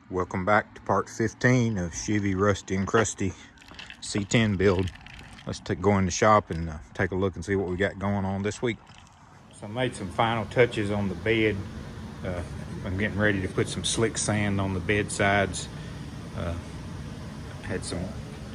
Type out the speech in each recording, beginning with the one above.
Welcome back to part 15 of Chevy Rusty and Crusty C10 build. Let's go in the shop and take a look and see what we got going on this week. So I made some final touches on the bed. I'm getting ready to put some slick sand on the bed sides. Had some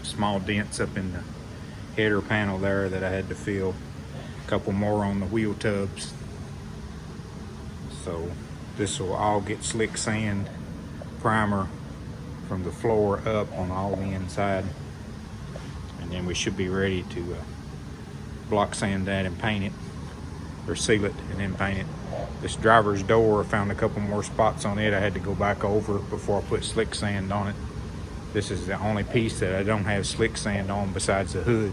small dents up in the header panel there that I had to fill. A couple more on the wheel tubs. So this will all get slick sand primer from the floor up on all the inside, and then we should be ready to block sand that and paint it, or seal it and then paint it. This driver's door, I found a couple more spots on it I had to go back over before I put slick sand on it. This is the only piece that I don't have slick sand on besides the hood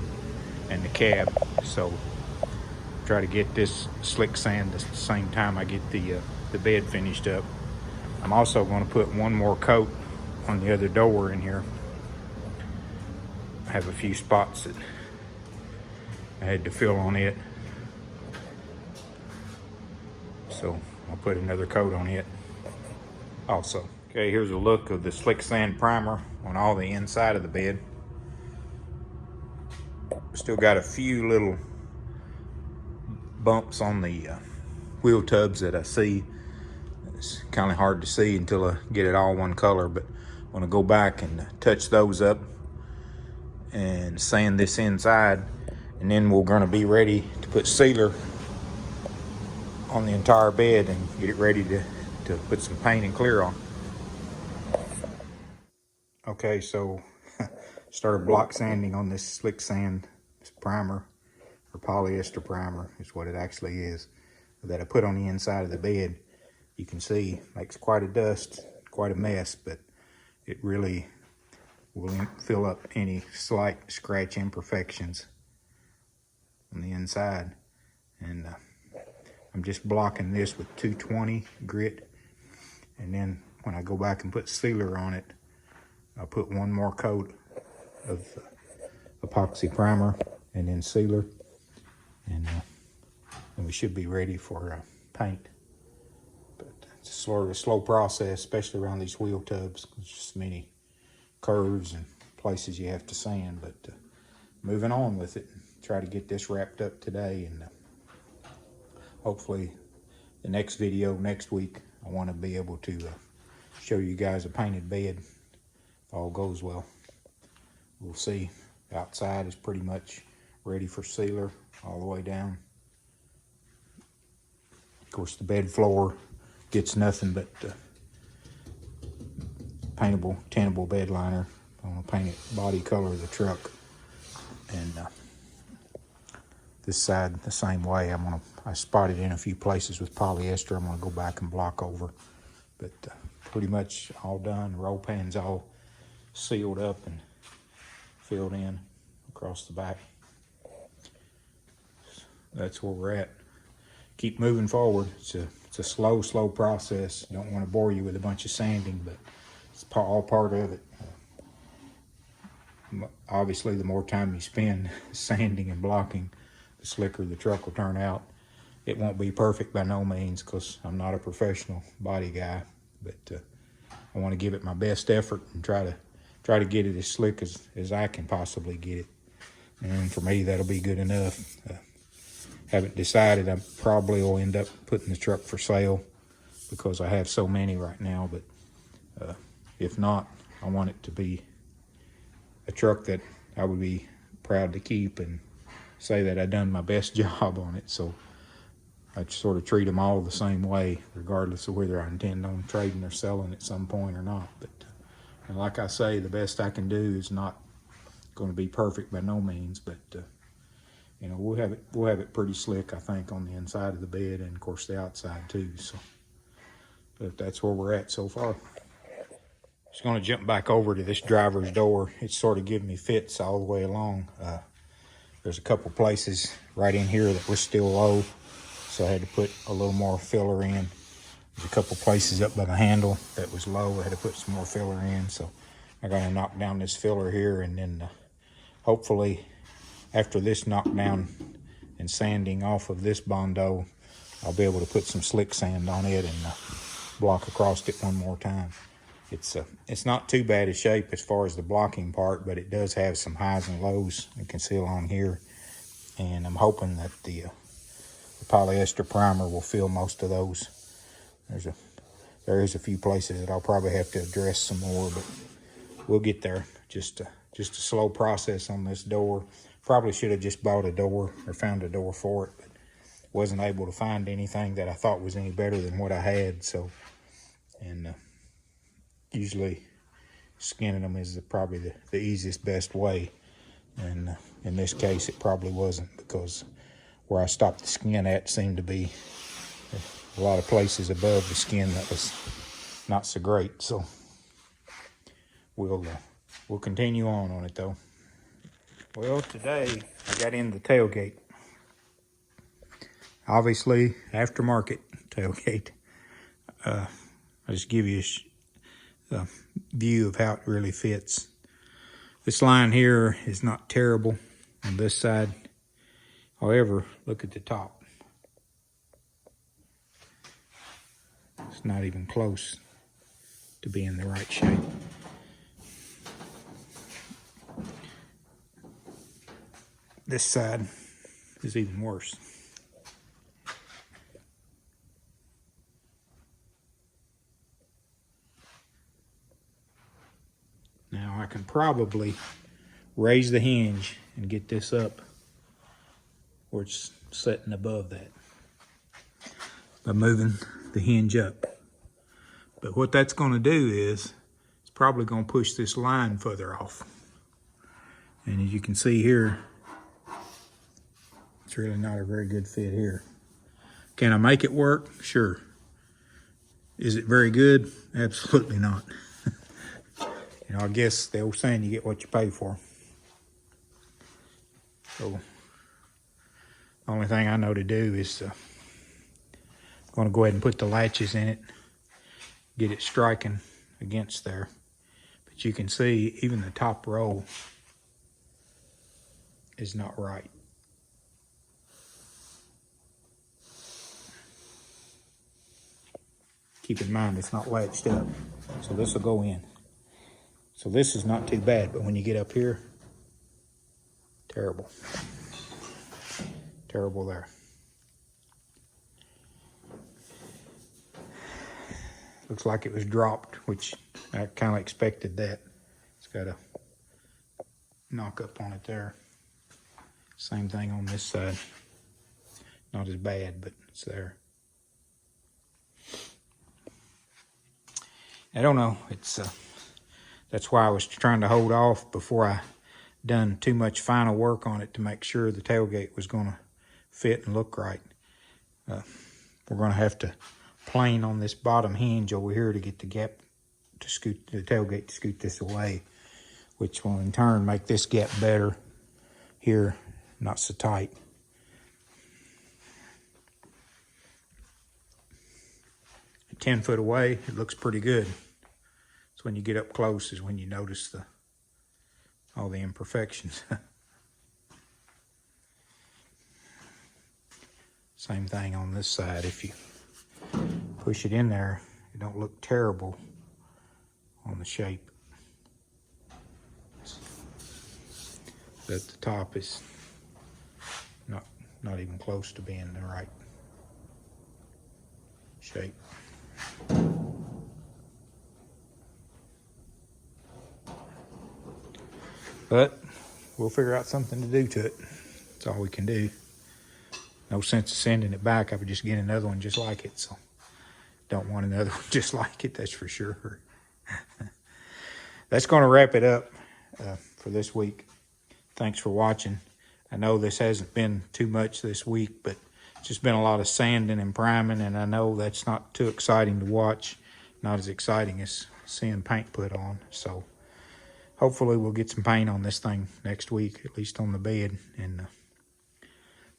and the cab, so try to get this slick sand at the same time I get the bed finished up. I'm also going to put one more coat on the other door in here. I have a few spots that I had to fill on it, so I'll put another coat on it also. Okay, here's a look of the slick sand primer on all the inside of the bed. Still got a few little bumps on the wheel tubs that I see. It's kind of hard to see until I get it all one color, but I'm going to go back and touch those up and sand this inside, and then we're going to be ready to put sealer on the entire bed and get it ready to put some paint and clear on. Okay, so started block sanding on this slick sand, this primer, or polyester primer is what it actually is, that I put on the inside of the bed. You can see makes quite a dust, quite a mess, but it really will fill up any slight scratch imperfections on the inside. And I'm just blocking this with 220 grit, and then when I go back and put sealer on it, I'll put one more coat of epoxy primer and then sealer, and we should be ready for paint. It's sort of a slow process, especially around these wheel tubs. There's just many curves and places you have to sand, but moving on with it. Try to get this wrapped up today, and hopefully the next video next week, I want to be able to show you guys a painted bed if all goes well. We'll see. Outside is pretty much ready for sealer all the way down. Of course, the bed floor gets nothing but paintable, tintable bed liner. I'm gonna paint it body color of the truck, and this side the same way. I spotted in a few places with polyester. I'm gonna go back and block over, but pretty much all done. Roll pan's all sealed up and filled in across the back. That's where we're at. Keep moving forward. It's a slow process. Don't want to bore you with a bunch of sanding, but it's all part of it. Obviously, the more time you spend sanding and blocking, the slicker the truck will turn out. It won't be perfect by no means, because I'm not a professional body guy, but I want to give it my best effort and try to get it as slick as I can possibly get it. And for me, that'll be good enough. Haven't decided. I probably will end up putting the truck for sale because I have so many right now, but if not, I want it to be a truck that I would be proud to keep and say that I've done my best job on it. So I sort of treat them all the same way, regardless of whether I intend on trading or selling at some point or not. But and like I say, the best I can do is not going to be perfect by no means, but you know, we'll have it pretty slick, I think, on the inside of the bed, and of course the outside too. So, but that's where we're at so far. Just going to jump back over to this driver's door. It's sort of giving me fits all the way along. There's a couple places right in here that were still low, so I had to put a little more filler in. There's a couple places up by the handle that was low. I had to put some more filler in, so I got to knock down this filler here, and then hopefully after this knockdown and sanding off of this Bondo, I'll be able to put some slick sand on it and block across it one more time. It's not too bad a shape as far as the blocking part, but it does have some highs and lows you can see along here. And I'm hoping that the polyester primer will fill most of those. There is a few places that I'll probably have to address some more, but we'll get there. Just a slow process on this door. Probably should have just bought a door or found a door for it, but wasn't able to find anything that I thought was any better than what I had. So, and usually skinning them is probably the easiest, best way. And in this case, it probably wasn't, because where I stopped the skin at seemed to be a lot of places above the skin that was not so great. So we'll continue on it though. Well, today I got in the tailgate. Obviously, aftermarket tailgate. I'll just give you a view of how it really fits. This line here is not terrible on this side. However, look at the top. It's not even close to being the right shape. This side is even worse. Now I can probably raise the hinge and get this up where it's sitting above that by moving the hinge up. But what that's going to do is it's probably going to push this line further off. And as you can see here, it's really not a very good fit here. Can I make it work? Sure. Is it very good? Absolutely not. You know, I guess the old saying, you get what you pay for. So, the only thing I know to do is going to go ahead and put the latches in it, get it striking against there. But you can see even the top row is not right. Keep in mind it's not latched up, so this will go in. So this is not too bad, but when you get up here, terrible. Terrible there. Looks like it was dropped, which I kind of expected that. It's got a knock up on it there. Same thing on this side. Not as bad, but it's there. I don't know. That's why I was trying to hold off before I done too much final work on it to make sure the tailgate was going to fit and look right. We're going to have to plane on this bottom hinge over here to get the gap to scoot the tailgate to scoot this away, which will in turn make this gap better here, not so tight. At 10 foot away, it looks pretty good. So when you get up close is when you notice all the imperfections. Same thing on this side. If you push it in there, it don't look terrible on the shape. But the top is not even close to being the right shape. But we'll figure out something to do to it. That's all we can do. No sense of sending it back. I would just get another one just like it. So don't want another one just like it, that's for sure. That's going to wrap it up for this week. Thanks for watching. I know this hasn't been too much this week, but it's just been a lot of sanding and priming, and I know that's not too exciting to watch. Not as exciting as seeing paint put on. So hopefully we'll get some paint on this thing next week, at least on the bed. And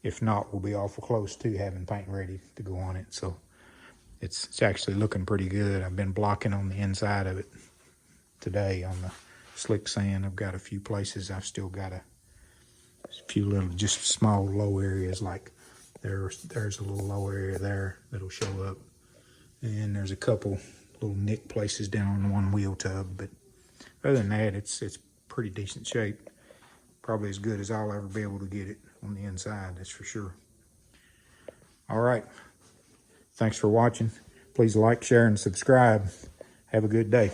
if not, we'll be awful close to having paint ready to go on it. So it's actually looking pretty good. I've been blocking on the inside of it today on the slick sand. I've got a few places I've still got a few little, just small low areas, like there's a little low area there that'll show up. And there's a couple little nick places down on one wheel tub, but other than that, it's pretty decent shape. Probably as good as I'll ever be able to get it on the inside, that's for sure. All right. Thanks for watching. Please like, share, and subscribe. Have a good day.